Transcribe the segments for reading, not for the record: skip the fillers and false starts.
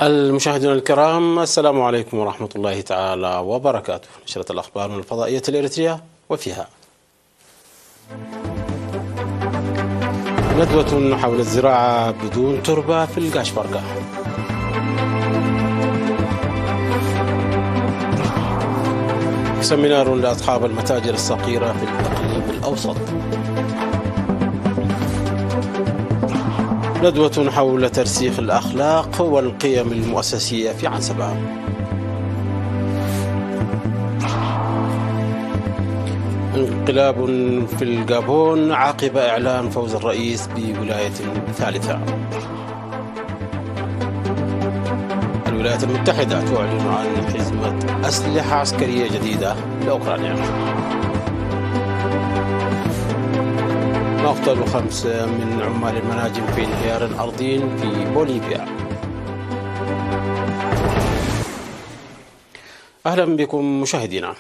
المشاهدين الكرام، السلام عليكم ورحمة الله تعالى وبركاته. نشرة الأخبار من الفضائية الإريترية وفيها ندوة حول الزراعة بدون تربة في القاشبرقة. سمينار لأصحاب المتاجر الصغيرة في الإقليم الأوسط. ندوة حول ترسيخ الأخلاق والقيم المؤسسية في عنسبة. انقلاب في الغابون عقب إعلان فوز الرئيس بولاية ثالثة. الولايات المتحدة تعلن عن حزمة أسلحة عسكرية جديدة لأوكرانيا. مقتل 5 من عمال المناجم في انهيار أرضي في بوليفيا. أهلا بكم مشاهدينا.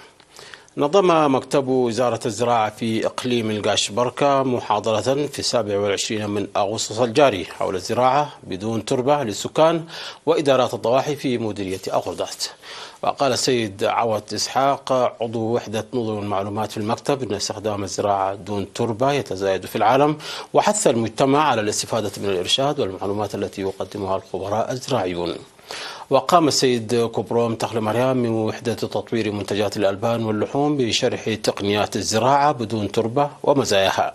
نظم مكتب وزارة الزراعة في إقليم القاشبرقة محاضرة في 27 من أغسطس الجاري حول الزراعة بدون تربة للسكان وإدارات الضواحي في مديرية أغردات. وقال السيد عوض إسحاق عضو وحدة نظم المعلومات في المكتب أن استخدام الزراعة دون تربة يتزايد في العالم، وحث المجتمع على الاستفادة من الإرشاد والمعلومات التي يقدمها الخبراء الزراعيون. وقام السيد كوبروم تخل مريم من وحدة تطوير منتجات الألبان واللحوم بشرح تقنيات الزراعة بدون تربة ومزاياها.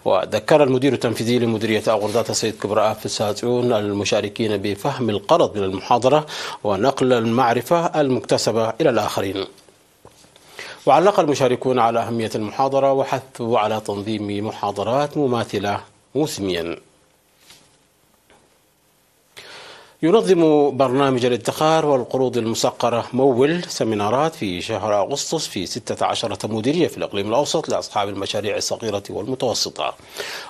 وذكر المدير التنفيذي لمديرية أغردات السيد كبراء فساتون المشاركين بفهم الغرض من المحاضرة ونقل المعرفة المكتسبة إلى الآخرين. وعلق المشاركون على أهمية المحاضرة وحثوا على تنظيم محاضرات مماثلة موسميا. ينظم برنامج الادخار والقروض المسقرة مول سمينارات في شهر أغسطس في 16 مديرية في الإقليم الأوسط لأصحاب المشاريع الصغيرة والمتوسطة.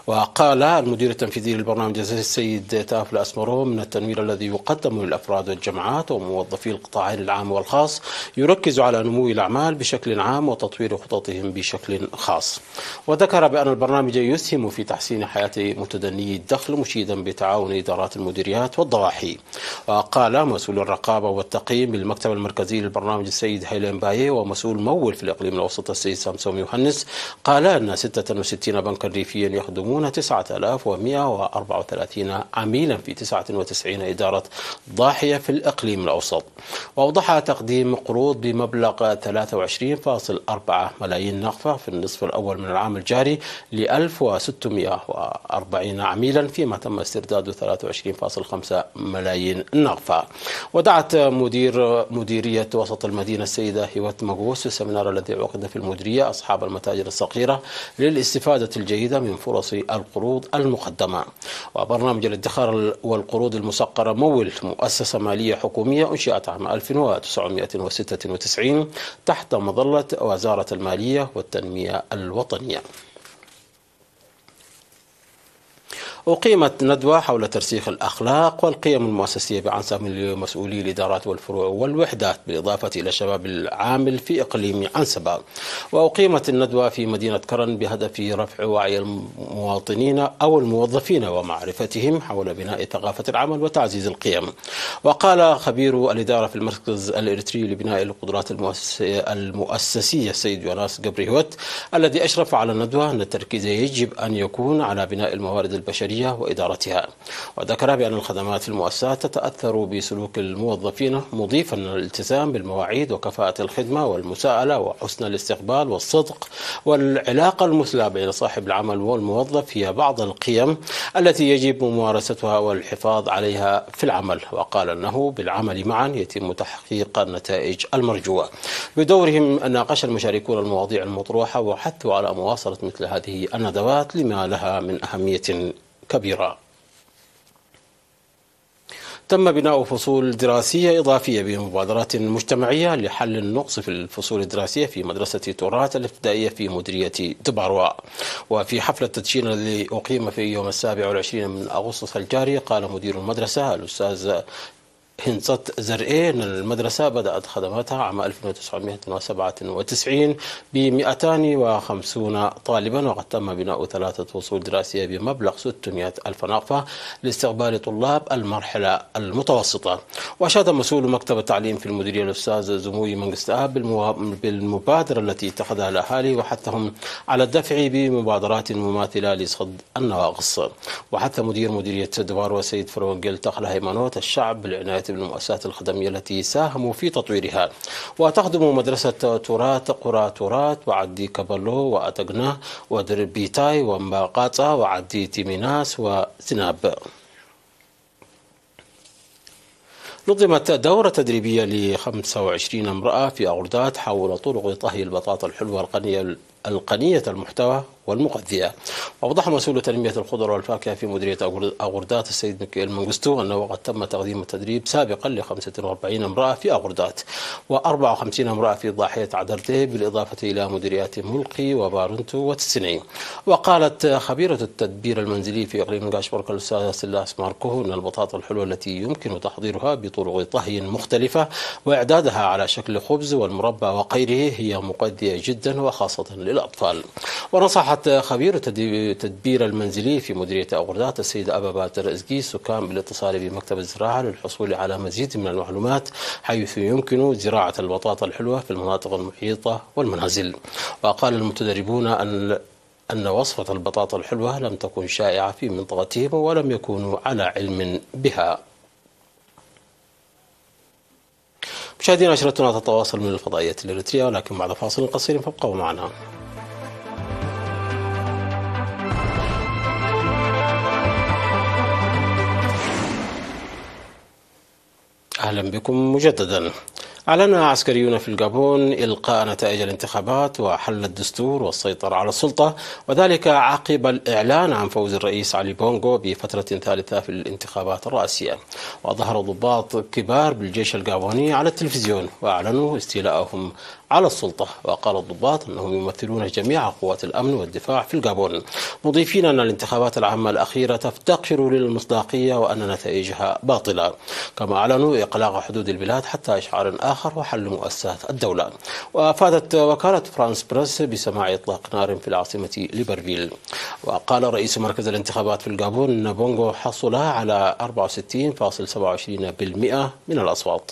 وقال المدير التنفيذي للبرنامج السيد تافل أسمرو من التنوير الذي يقدم للأفراد والجماعات وموظفي القطاعين العام والخاص يركز على نمو الأعمال بشكل عام وتطوير خططهم بشكل خاص. وذكر بأن البرنامج يسهم في تحسين حياة متدني الدخل مشيدا بتعاون إدارات المديريات والضواحي. وقال مسؤول الرقابة والتقييم بالمكتب المركزي للبرنامج السيد هيلين باي ومسؤول مول في الإقليم الأوسط السيد سامسون يوهنس قال أن 66 بنكا ريفيا يخدمون 9134 عميلا في 99 إدارة ضاحية في الإقليم الأوسط. وأوضح تقديم قروض بمبلغ 23.4 ملايين نقفة في النصف الأول من العام الجاري ل 1640 عميلا، فيما تم استرداد 23.5 ملايين نقفة. ودعت مديرية وسط المدينة السيدة هيوت مغوس في السمينار الذي عقد في المديرية أصحاب المتاجر الصغيرة للاستفادة الجيدة من فرص القروض المقدمة. وبرنامج الادخار والقروض المسقرة مول مؤسسة مالية حكومية أنشئت عام 1996 تحت مظلة وزارة المالية والتنمية الوطنية. أقيمت ندوة حول ترسيخ الأخلاق والقيم المؤسسية بعنسبة لمسؤولي الإدارات والفروع والوحدات بالإضافة إلى الشباب العامل في إقليم عنسبة. وأقيمت الندوة في مدينة كرن بهدف رفع وعي المواطنين أو الموظفين ومعرفتهم حول بناء ثقافة العمل وتعزيز القيم. وقال خبير الإدارة في المركز الإريتري لبناء القدرات المؤسسية السيد يوناس جبريهوت الذي أشرف على الندوة أن التركيز يجب أن يكون على بناء الموارد البشرية وإدارتها. وذكر بأن الخدمات في المؤسسات تتأثر بسلوك الموظفين، مضيفا الالتزام بالمواعيد وكفاءة الخدمة والمساءلة وحسن الاستقبال والصدق والعلاقة المثلى بين صاحب العمل والموظف هي بعض القيم التي يجب ممارستها والحفاظ عليها في العمل. وقال أنه بالعمل معا يتم تحقيق النتائج المرجوة. بدورهم ناقش المشاركون المواضيع المطروحة وحثوا على مواصلة مثل هذه الندوات لما لها من أهمية كبيرة. تم بناء فصول دراسية إضافية بمبادرات مجتمعية لحل النقص في الفصول الدراسية في مدرسة تورات الابتدائية في مديرية دباروا. وفي حفل التدشين الذي أقيم في يوم 27 من أغسطس الجاري قال مدير المدرسة الأستاذ هنصت زرقين. المدرسة بدأت خدماتها عام 1997 ب 250 طالبا، وقد تم بناء 3 فصول دراسية بمبلغ 600 ألف نقفة لاستقبال طلاب المرحلة المتوسطة. وأشاد مسؤول مكتب التعليم في المديرية الأستاذ زموي منجستآب بالمبادرة التي اتخذها الأهالي وحثهم على الدفع بمبادرات مماثلة لصد النواقص. وحث مدير مديرية دوار وسيد فرونجل تخل هيمانوت الشعب بالعناية بالمؤسسات الخدمية التي ساهموا في تطويرها. وتخدم مدرسة تورات قرى تورات وعدي كابالو وأتقنا ودربيتاي ومباقاتا وعدي تيميناس وزناب. نظمت دورة تدريبية ل 25 امرأة في أغردات حول طرق طهي البطاطا الحلوة القنية المحتوى والمغذية. وأوضح مسؤول تنمية الخضر والفاكهة في مديرية أغردات السيد ميكائيل منجستو أنه قد تم تقديم التدريب سابقا ل 45 امرأة في أغردات و54 امرأة في ضاحية عدرتي، بالإضافة إلى مديريات ملقي وبارنتو وتسنين. وقالت خبيرة التدبير المنزلي في إقليم غاشبورك الأستاذة سلاس ماركو أن البطاطا الحلوة التي يمكن تحضيرها بطرق طهي مختلفة وإعدادها على شكل خبز والمربى وغيره هي مغذية جدا وخاصة للأطفال. ونصحت خبير التدبير المنزلي في مديرية أغردات السيد أبا باتر إزقي السكان بالاتصال بمكتب الزراعة للحصول على مزيد من المعلومات حيث يمكن زراعة البطاطا الحلوة في المناطق المحيطة والمنازل. وقال المتدربون أن وصفة البطاطا الحلوة لم تكن شائعة في منطقتهم ولم يكونوا على علم بها. مشاهدينا، نشرتنا تتواصل من الفضائية الإريترية، ولكن بعد فاصل قصير فابقوا معنا. أهلا بكم مجددا. أعلن عسكريون في الغابون إلقاء نتائج الانتخابات وحل الدستور والسيطرة على السلطة، وذلك عقب الإعلان عن فوز الرئيس علي بونغو بفترة ثالثة في الانتخابات الرئاسية. وظهر ضباط كبار بالجيش الغابوني على التلفزيون وأعلنوا استيلاءهم على السلطة. وقال الضباط أنهم يمثلون جميع قوات الأمن والدفاع في الغابون، مضيفين أن الانتخابات العامة الأخيرة تفتقر للمصداقية وأن نتائجها باطلة. كما أعلنوا إغلاق حدود البلاد حتى إشعار آخر وحل مؤسسات الدولة. وأفادت وكالة فرانس بريس بسماع إطلاق نار في العاصمة ليبرفيل. وقال رئيس مركز الانتخابات في الغابون أن بونغو حصل على 64.27% من الأصوات.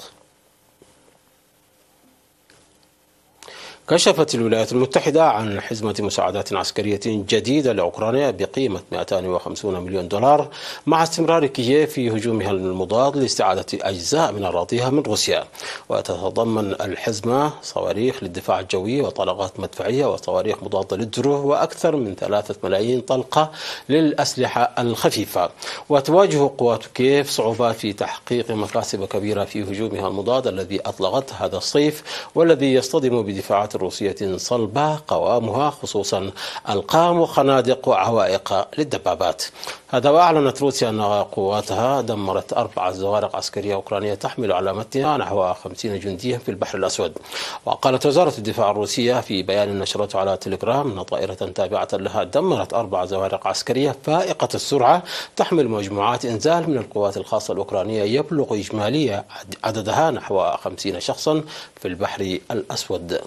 كشفت الولايات المتحدة عن حزمة مساعدات عسكرية جديدة لأوكرانيا بقيمة 250 مليون دولار مع استمرار كييف في هجومها المضاد لاستعادة أجزاء من أراضيها من روسيا. وتتضمن الحزمة صواريخ للدفاع الجوي وطلقات مدفعية وصواريخ مضادة للدروع وأكثر من 3 ملايين طلقة للأسلحة الخفيفة. وتواجه قوات كييف صعوبات في تحقيق مكاسب كبيرة في هجومها المضاد الذي أطلقته هذا الصيف، والذي يصطدم بدفاعات روسية صلبة قوامها خصوصا ألقام وخنادق وعوائق للدبابات. هذا وأعلنت روسيا أن قواتها دمرت 4 زوارق عسكرية أوكرانية تحمل على متنها نحو 50 جنديا في البحر الأسود. وقالت وزارة الدفاع الروسية في بيان نشرته على تليجرام أن طائرة تابعة لها دمرت 4 زوارق عسكرية فائقة السرعة تحمل مجموعات إنزال من القوات الخاصة الأوكرانية يبلغ إجمالي عددها نحو 50 شخصا في البحر الأسود.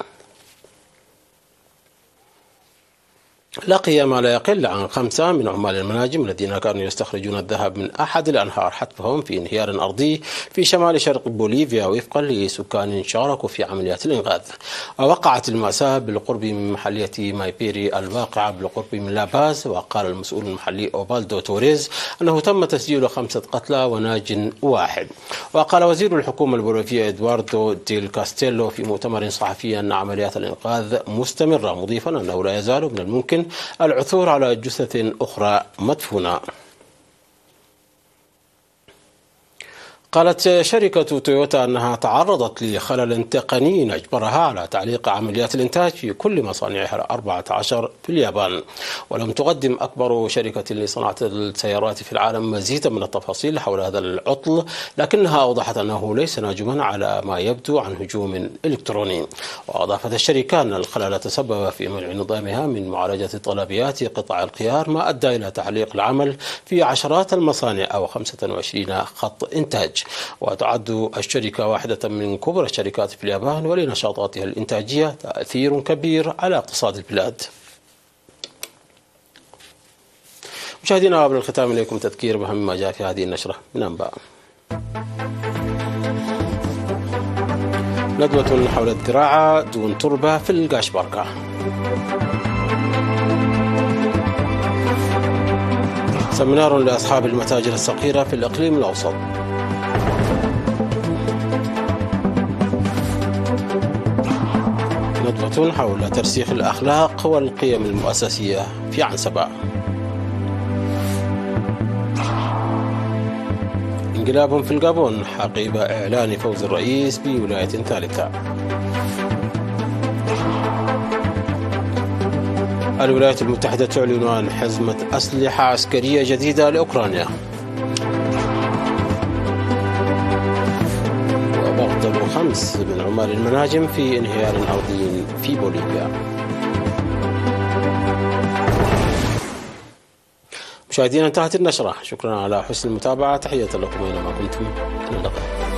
لقي ما لا يقل عن 5 من عمال المناجم الذين كانوا يستخرجون الذهب من أحد الأنهار حتفهم في انهيار أرضي في شمال شرق بوليفيا وفقا لسكان شاركوا في عمليات الإنقاذ. ووقعت المأساة بالقرب من محلية مايبيري الواقعة بالقرب من لاباز. وقال المسؤول المحلي أوبالدو توريز أنه تم تسجيل 5 قتلى وناج 1. وقال وزير الحكومة البوليفية إدواردو ديل كاستيلو في مؤتمر صحفي أن عمليات الإنقاذ مستمرة، مضيفا أنه لا يزال من الممكن العثور على جثث أخرى مدفونة. قالت شركة تويوتا أنها تعرضت لخلل تقني أجبرها على تعليق عمليات الإنتاج في كل مصانعها 14 في اليابان. ولم تقدم أكبر شركة لصناعة السيارات في العالم مزيدا من التفاصيل حول هذا العطل، لكنها أوضحت أنه ليس ناجما على ما يبدو عن هجوم إلكتروني. وأضافت الشركة أن الخلل تسبب في منع نظامها من معالجة طلبيات قطع الغيار، ما أدى إلى تعليق العمل في عشرات المصانع أو 25 خط إنتاج. وتعد الشركة واحدة من كبرى الشركات في اليابان، ولنشاطاتها الإنتاجية تأثير كبير على اقتصاد البلاد. مشاهدينا، قبل الختام إليكم تذكير بأهم ما جاء في هذه النشرة من أنباء. ندوة حول الزراعة دون تربة في القاشبركة. سمينار لأصحاب المتاجر الصغيرة في الإقليم الأوسط. ندوة حول ترسيخ الأخلاق والقيم المؤسسية في عنسبة. انقلاب في الغابون عقب إعلان فوز الرئيس بولاية ثالثة. الولايات المتحدة تعلن عن حزمة أسلحة عسكرية جديدة لأوكرانيا. ومقتل 5 من عمال المناجم في انهيار أرضي في بوليفيا. مشاهدينا، انتهت النشرة. شكرا على حسن المتابعة. تحية لكم أينما كنتم. إلى اللقاء.